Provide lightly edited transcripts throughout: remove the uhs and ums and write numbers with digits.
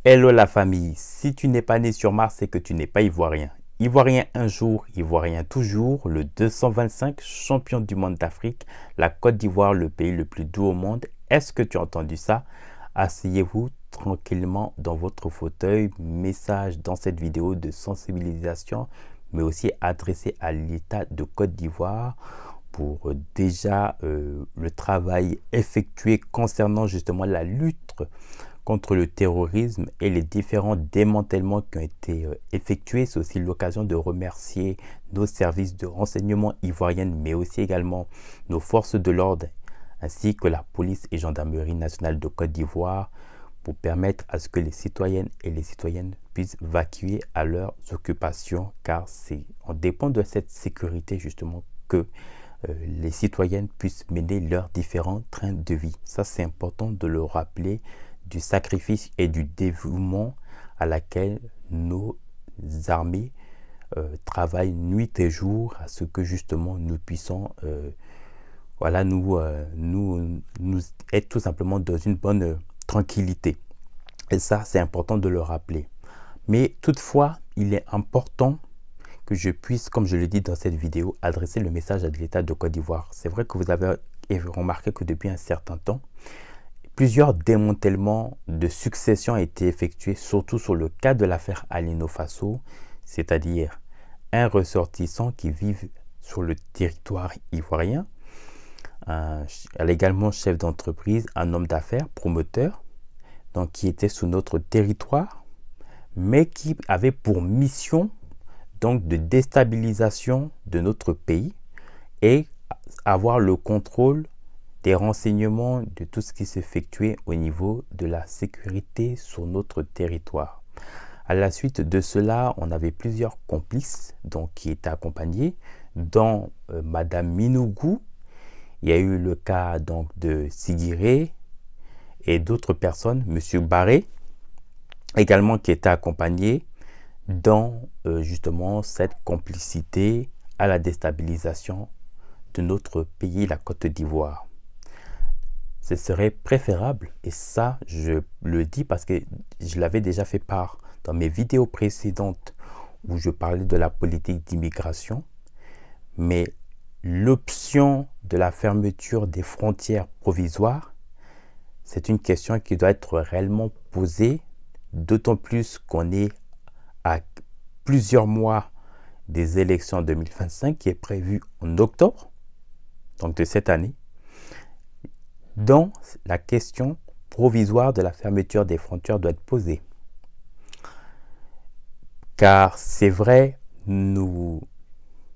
Hello la famille, si tu n'es pas né sur Mars, c'est que tu n'es pas ivoirien. Ivoirien un jour, ivoirien toujours, le 225 champion du monde d'Afrique, la Côte d'Ivoire, le pays le plus doux au monde. Est-ce que tu as entendu ça? Asseyez-vous tranquillement dans votre fauteuil. Message dans cette vidéo de sensibilisation, mais aussi adressé à l'État de Côte d'Ivoire pour déjà le travail effectué concernant justement la lutte contre le terrorisme et les différents démantèlements qui ont été effectués. C'est aussi l'occasion de remercier nos services de renseignement ivoiriennes, mais aussi également nos forces de l'ordre, ainsi que la police et gendarmerie nationale de Côte d'Ivoire, pour permettre à ce que les citoyennes et les citoyennes puissent vaquer à leurs occupations, car on dépend de cette sécurité justement que les citoyennes puissent mener leurs différents trains de vie. Ça, c'est important de le rappeler, du sacrifice et du dévouement à laquelle nos armées travaillent nuit et jour à ce que justement nous puissions voilà, nous être tout simplement dans une bonne tranquillité. Et ça, c'est important de le rappeler. Mais toutefois, il est important que je puisse, comme je le dis dans cette vidéo, adresser le message à l'État de Côte d'Ivoire. C'est vrai que vous avez remarqué que depuis un certain temps, plusieurs démantèlements de succession ont été effectués, surtout sur le cas de l'affaire Alino Faso, c'est-à-dire un ressortissant qui vit sur le territoire ivoirien, également chef d'entreprise, un homme d'affaires, promoteur, donc qui était sous notre territoire, mais qui avait pour mission donc de déstabilisation de notre pays et avoir le contrôle des renseignements de tout ce qui s'effectuait au niveau de la sécurité sur notre territoire. À la suite de cela, on avait plusieurs complices donc, qui étaient accompagnés, dont Madame Minougou. Il y a eu le cas donc, de Sigiré et d'autres personnes, Monsieur Barré, également qui était accompagné dans justement cette complicité à la déstabilisation de notre pays, la Côte d'Ivoire. Ce serait préférable, et ça je le dis parce que je l'avais déjà fait part dans mes vidéos précédentes où je parlais de la politique d'immigration, mais l'option de la fermeture des frontières provisoires, c'est une question qui doit être réellement posée, d'autant plus qu'on est à plusieurs mois des élections 2025 qui est prévue en octobre, donc de cette année, dont la question provisoire de la fermeture des frontières doit être posée. Car c'est vrai, nous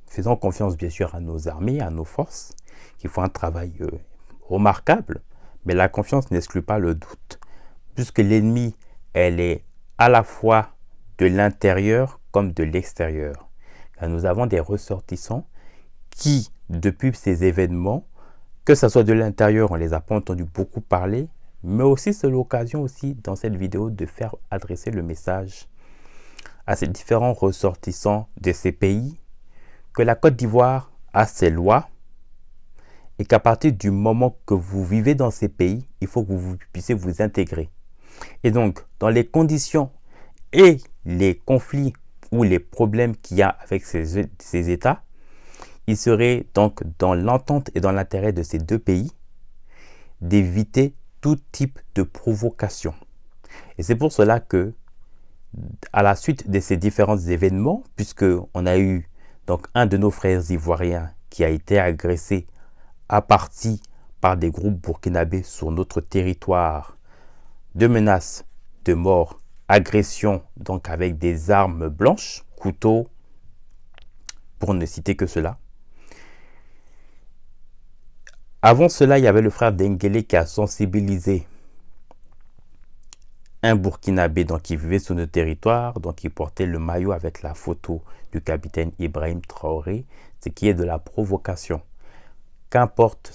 faisons confiance bien sûr à nos armées, à nos forces, qui font un travail remarquable, mais la confiance n'exclut pas le doute, puisque l'ennemi, elle est à la fois de l'intérieur comme de l'extérieur. Nous avons des ressortissants qui, depuis ces événements, que ce soit de l'intérieur, on ne les a pas entendus beaucoup parler, mais aussi c'est l'occasion aussi dans cette vidéo de faire adresser le message à ces différents ressortissants de ces pays que la Côte d'Ivoire a ses lois et qu'à partir du moment que vous vivez dans ces pays, il faut que vous puissiez vous intégrer. Et donc, dans les conditions et les conflits ou les problèmes qu'il y a avec ces États, il serait donc dans l'entente et dans l'intérêt de ces deux pays d'éviter tout type de provocation. Et c'est pour cela que, à la suite de ces différents événements, puisque on a eu donc un de nos frères ivoiriens qui a été agressé à partie par des groupes burkinabés sur notre territoire, de menaces de mort, agression donc avec des armes blanches, couteaux, pour ne citer que cela. Avant cela, il y avait le frère Dengele qui a sensibilisé un Burkinabé donc, qui vivait sur notre territoire, donc il portait le maillot avec la photo du capitaine Ibrahim Traoré, ce qui est de la provocation. Qu'importe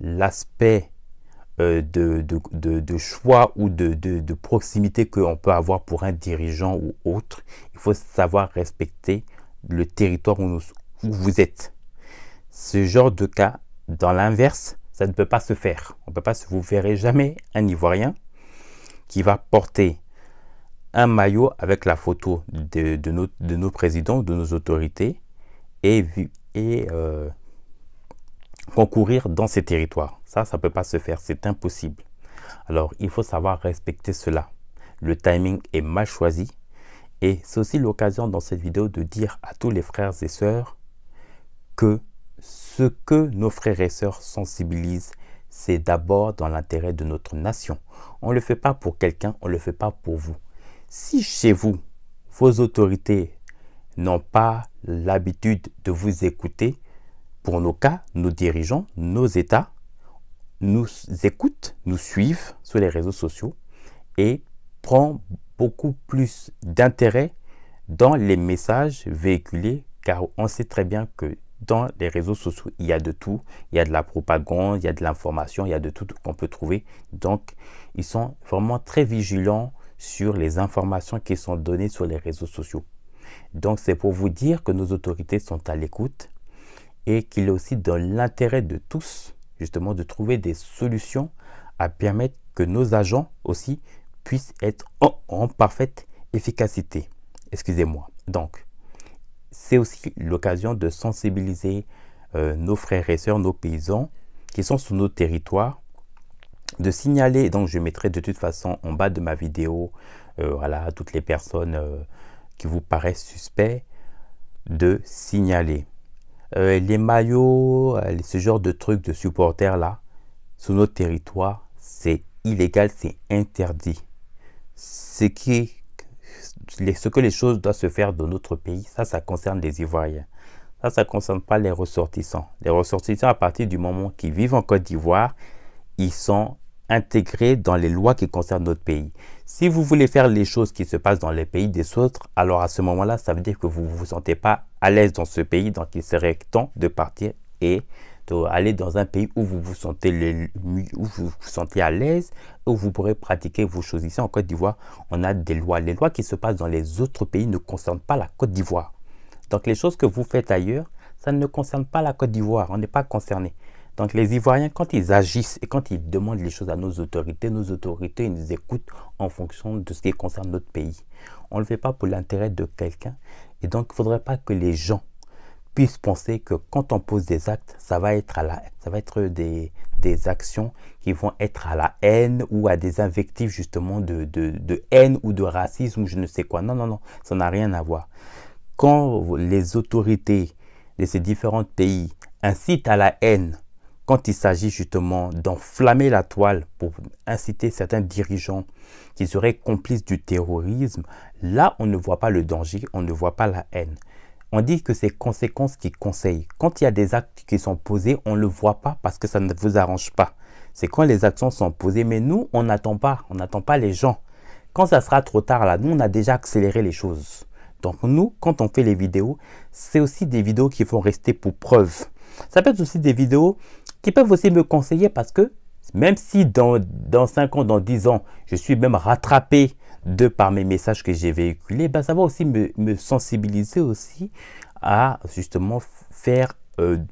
l'aspect de choix ou de proximité qu'on peut avoir pour un dirigeant ou autre, il faut savoir respecter le territoire où vous êtes. Ce genre de cas, dans l'inverse, ça ne peut pas se faire. On peut pas, vous ne verrez jamais un Ivoirien qui va porter un maillot avec la photo de nos présidents, de nos autorités et concourir dans ces territoires. Ça ne peut pas se faire, c'est impossible. Alors, il faut savoir respecter cela. Le timing est mal choisi et c'est aussi l'occasion dans cette vidéo de dire à tous les frères et sœurs que ce que nos frères et sœurs sensibilisent, c'est d'abord dans l'intérêt de notre nation. On ne le fait pas pour quelqu'un, on ne le fait pas pour vous. Si chez vous, vos autorités n'ont pas l'habitude de vous écouter, pour nos cas, nos dirigeants, nos États nous écoutent, nous suivent sur les réseaux sociaux et prend beaucoup plus d'intérêt dans les messages véhiculés, car on sait très bien que dans les réseaux sociaux, il y a de tout. Il y a de la propagande, il y a de l'information, il y a de tout qu'on peut trouver. Donc, ils sont vraiment très vigilants sur les informations qui sont données sur les réseaux sociaux. Donc, c'est pour vous dire que nos autorités sont à l'écoute et qu'il est aussi dans l'intérêt de tous, justement, de trouver des solutions à permettre que nos agents aussi puissent être en parfaite efficacité. Excusez-moi. Donc, c'est aussi l'occasion de sensibiliser nos frères et sœurs, nos paysans qui sont sur nos territoires, de signaler, donc je mettrai de toute façon en bas de ma vidéo, voilà, toutes les personnes qui vous paraissent suspects, de signaler. Les maillots, ce genre de trucs de supporters là, sur notre territoire, c'est illégal, c'est interdit. Ce que les choses doivent se faire dans notre pays, ça concerne les Ivoiriens. Ça ne concerne pas les ressortissants. Les ressortissants, à partir du moment qu'ils vivent en Côte d'Ivoire, ils sont intégrés dans les lois qui concernent notre pays. Si vous voulez faire les choses qui se passent dans les pays des autres, alors à ce moment-là, ça veut dire que vous ne vous sentez pas à l'aise dans ce pays. Donc, il serait temps de partir et d'aller dans un pays où vous vous sentez à l'aise, où vous pourrez pratiquer vos choses. Ici en Côte d'Ivoire, on a des lois. Les lois qui se passent dans les autres pays ne concernent pas la Côte d'Ivoire. Donc les choses que vous faites ailleurs, ça ne concerne pas la Côte d'Ivoire. On n'est pas concerné. Donc les Ivoiriens, quand ils agissent et quand ils demandent les choses à nos autorités ils nous écoutent en fonction de ce qui concerne notre pays. On ne le fait pas pour l'intérêt de quelqu'un. Et donc, il ne faudrait pas que les gens puissent penser que quand on pose des actes, ça va être des actions qui vont être à la haine ou à des invectives justement de haine ou de racisme ou je ne sais quoi. Non, non, non, ça n'a rien à voir. Quand les autorités de ces différents pays incitent à la haine, quand il s'agit justement d'enflammer la toile pour inciter certains dirigeants qui seraient complices du terrorisme, là on ne voit pas le danger, on ne voit pas la haine. On dit que c'est conséquences qui conseillent. Quand il y a des actes qui sont posés, on ne le voit pas parce que ça ne vous arrange pas. C'est quand les actions sont posées, mais nous, on n'attend pas les gens. Quand ça sera trop tard, là, nous, on a déjà accéléré les choses. Donc nous, quand on fait les vidéos, c'est aussi des vidéos qui vont rester pour preuve. Ça peut être aussi des vidéos qui peuvent aussi me conseiller parce que même si dans 5 ans, dans 10 ans, je suis même rattrapé par mes messages que j'ai véhiculés, ben ça va aussi me sensibiliser aussi à justement faire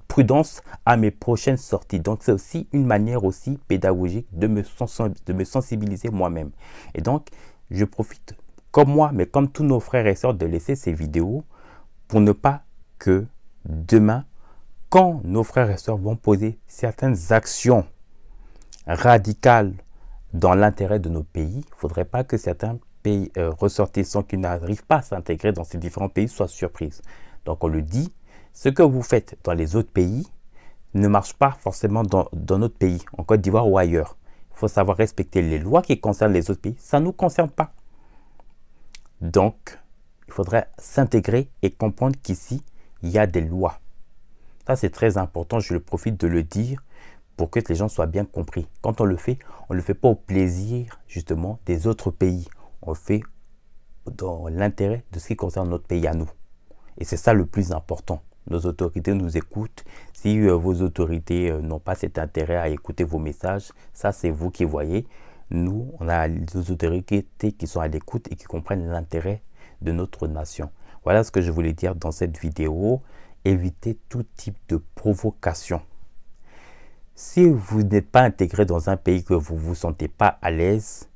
prudence à mes prochaines sorties. Donc c'est aussi une manière aussi pédagogique de me sensibiliser moi-même. Et donc je profite comme moi, mais comme tous nos frères et sœurs, de laisser ces vidéos pour ne pas que demain, quand nos frères et sœurs vont poser certaines actions radicales dans l'intérêt de nos pays, il ne faudrait pas que certains pays ressortissants qui n'arrivent pas à s'intégrer dans ces différents pays soient surprises. Donc on le dit, ce que vous faites dans les autres pays ne marche pas forcément dans notre pays, en Côte d'Ivoire ou ailleurs. Il faut savoir respecter les lois qui concernent les autres pays. Ça ne nous concerne pas. Donc, il faudrait s'intégrer et comprendre qu'ici, il y a des lois. Ça, c'est très important. Je profite de le dire pour que les gens soient bien compris. Quand on le fait pas au plaisir, justement, des autres pays. On le fait dans l'intérêt de ce qui concerne notre pays à nous. Et c'est ça le plus important. Nos autorités nous écoutent. Si vos autorités n'ont pas cet intérêt à écouter vos messages, ça, c'est vous qui voyez. Nous, on a les autorités qui sont à l'écoute et qui comprennent l'intérêt de notre nation. Voilà ce que je voulais dire dans cette vidéo. Évitez tout type de provocation. Si vous n'êtes pas intégré dans un pays que vous ne vous sentez pas à l'aise,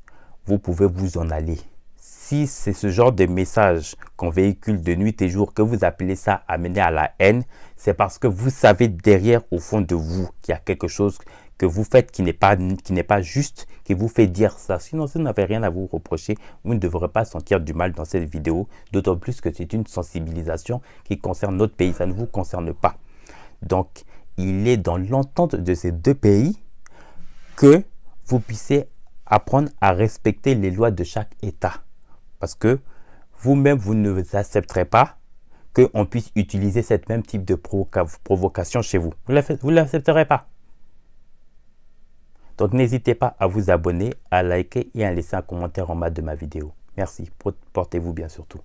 vous pouvez vous en aller. Si c'est ce genre de message qu'on véhicule de nuit et jour, que vous appelez ça amener à la haine, c'est parce que vous savez derrière, au fond de vous, qu'il y a quelque chose que vous faites qui n'est pas juste, qui vous fait dire ça. Sinon, si vous n'avez rien à vous reprocher, vous ne devrez pas sentir du mal dans cette vidéo, d'autant plus que c'est une sensibilisation qui concerne notre pays, ça ne vous concerne pas. Donc, il est dans l'entente de ces deux pays que vous puissiez apprendre à respecter les lois de chaque État. Parce que vous-même, vous ne vous accepterez pas qu'on puisse utiliser cette même type de provocation chez vous. Vous ne l'accepterez pas. Donc, n'hésitez pas à vous abonner, à liker et à laisser un commentaire en bas de ma vidéo. Merci. Portez-vous bien surtout.